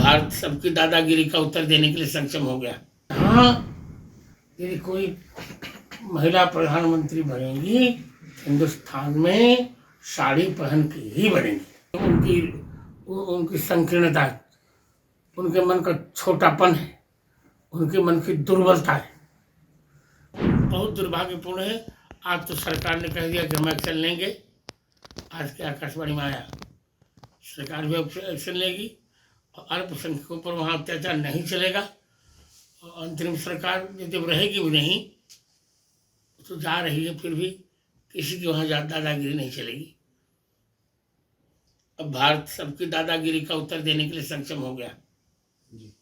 भारत सबकी दादागिरी का उत्तर देने के लिए सक्षम हो गया। हाँ, यदि कोई महिला प्रधानमंत्री बनेगी, हिंदुस्तान में साड़ी पहन के ही बनेगी। उनकी संकीर्णता है, उनके मन का छोटापन है, उनके मन की दुर्बलता है, बहुत दुर्भाग्यपूर्ण है। आज तो सरकार ने कह दिया कि हम एक्शन लेंगे। आज के आकाशवाणी में आया, सरकार भी एक्शन लेगी और अल्पसंख्यकों पर वहाँ अत्याचार नहीं चलेगा। और अंतरिम सरकार यदि रहेगी भी नहीं तो जा रही है, फिर भी किसी की वहाँ दादागिरी नहीं चलेगी। अब भारत सबकी दादागिरी का उत्तर देने के लिए सक्षम हो गया। जी।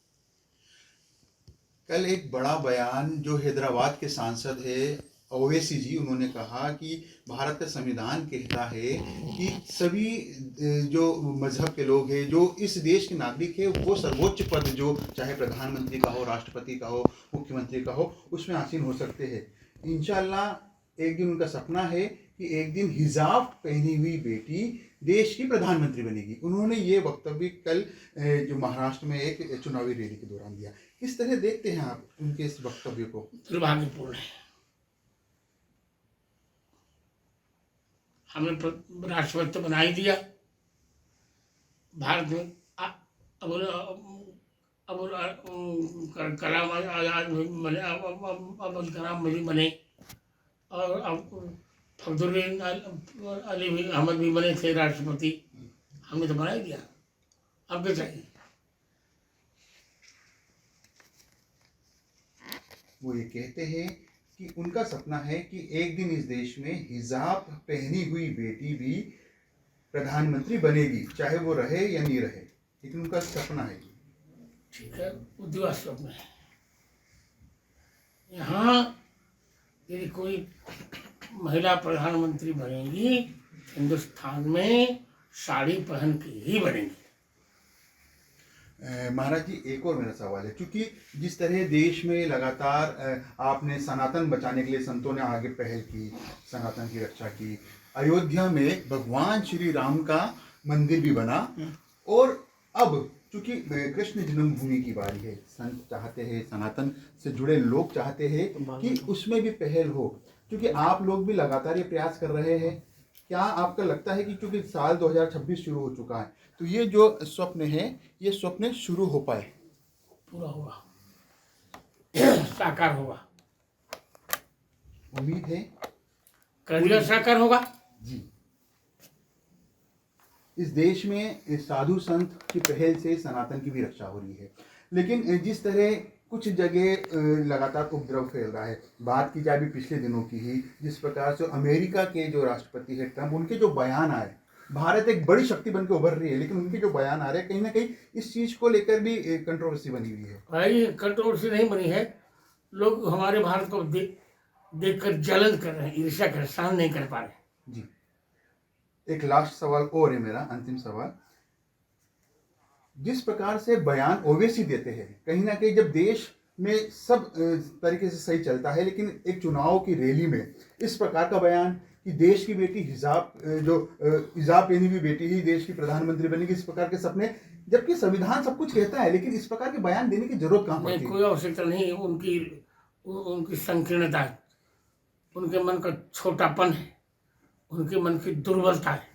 कल एक बड़ा बयान जो हैदराबाद के सांसद है ओवैसी जी, उन्होंने कहा कि भारत का संविधान कहता है कि सभी जो मजहब के लोग हैं, जो इस देश के नागरिक है, वो सर्वोच्च पद जो चाहे प्रधानमंत्री का हो, राष्ट्रपति का हो, मुख्यमंत्री का हो, उसमें आसीन हो सकते हैं। इंशाल्लाह एक दिन उनका सपना है कि एक दिन हिजाब पहनी हुई बेटी देश की प्रधानमंत्री बनेगी। उन्होंने ये वक्तव्य कल जो महाराष्ट्र में एक चुनावी रैली के दौरान दिया। किस तरह देखते हैं आप उनके इस वक्तव्य को? दुर्भाग्यपूर्ण है। हमने राष्ट्रपति तो बना ही दिया भारत में। अबुल कलाम आजाद बने, अब्दुल कलाम भी बने, और अब फखरुद्दीन अली भी अहमद भी बने थे राष्ट्रपति। हमने तो बना ही दिया, अब क्या चाहिए? वो ये कहते हैं कि उनका सपना है कि एक दिन इस देश में हिजाब पहनी हुई बेटी भी प्रधानमंत्री बनेगी, चाहे वो रहे या नहीं रहे, लेकिन उनका सपना है। ठीक है, उद्योग स्वप्न है। यहाँ यदि कोई महिला प्रधानमंत्री बनेगी, हिंदुस्तान में साड़ी पहन के ही बनेगी। महाराज जी, एक और मेरा सवाल है, क्योंकि जिस तरह देश में लगातार आपने सनातन बचाने के लिए संतों ने आगे पहल की, सनातन की रक्षा की, अयोध्या में भगवान श्री राम का मंदिर भी बना, और अब चूंकि कृष्ण जन्मभूमि की बारी है, संत चाहते हैं, सनातन से जुड़े लोग चाहते हैं कि उसमें भी पहल हो, क्योंकि आप लोग भी लगातार ये प्रयास कर रहे हैं। क्या आपका लगता है कि क्योंकि साल 2026 शुरू हो चुका है, तो ये जो स्वप्न है, ये स्वप्न शुरू हो पाए? पूरा होगा, साकार होगा, उम्मीद है कर साकार होगा जी। इस देश में साधु संत की पहल से सनातन की भी रक्षा हो रही है, लेकिन जिस तरह कुछ जगह लगातार उपद्रव फैल रहा है, बात की जाए भी पिछले दिनों की ही, जिस प्रकार से अमेरिका के जो राष्ट्रपति है ट्रंप, उनके जो बयान आए, भारत एक बड़ी शक्ति बनकर उभर रही है, लेकिन उनके जो बयान आ रहे हैं, कहीं ना कहीं इस चीज को लेकर भी कंट्रोवर्सी बनी हुई है। भाई, कंट्रोवर्सी नहीं बनी है, लोग हमारे भारत को देखकर जलन कर रहे हैं, ईर्ष्या कर, सहन नहीं कर पा रहे जी। एक लास्ट सवाल और है मेरा, अंतिम सवाल। जिस प्रकार से बयान ओवैसी देते हैं, कहीं ना कहीं जब देश में सब तरीके से सही चलता है, लेकिन एक चुनाव की रैली में इस प्रकार का बयान कि देश की बेटी हिजाब पहनी हुई बेटी ही देश की प्रधानमंत्री बनेगी, इस प्रकार के सपने, जबकि संविधान सब कुछ कहता है, लेकिन इस प्रकार के बयान देने की जरूरत कहाँ पड़ती है? कोई आवश्यकता नहीं। उनकी संकीर्णता है, उनके मन का छोटापन है, उनके मन की दुर्बलता है,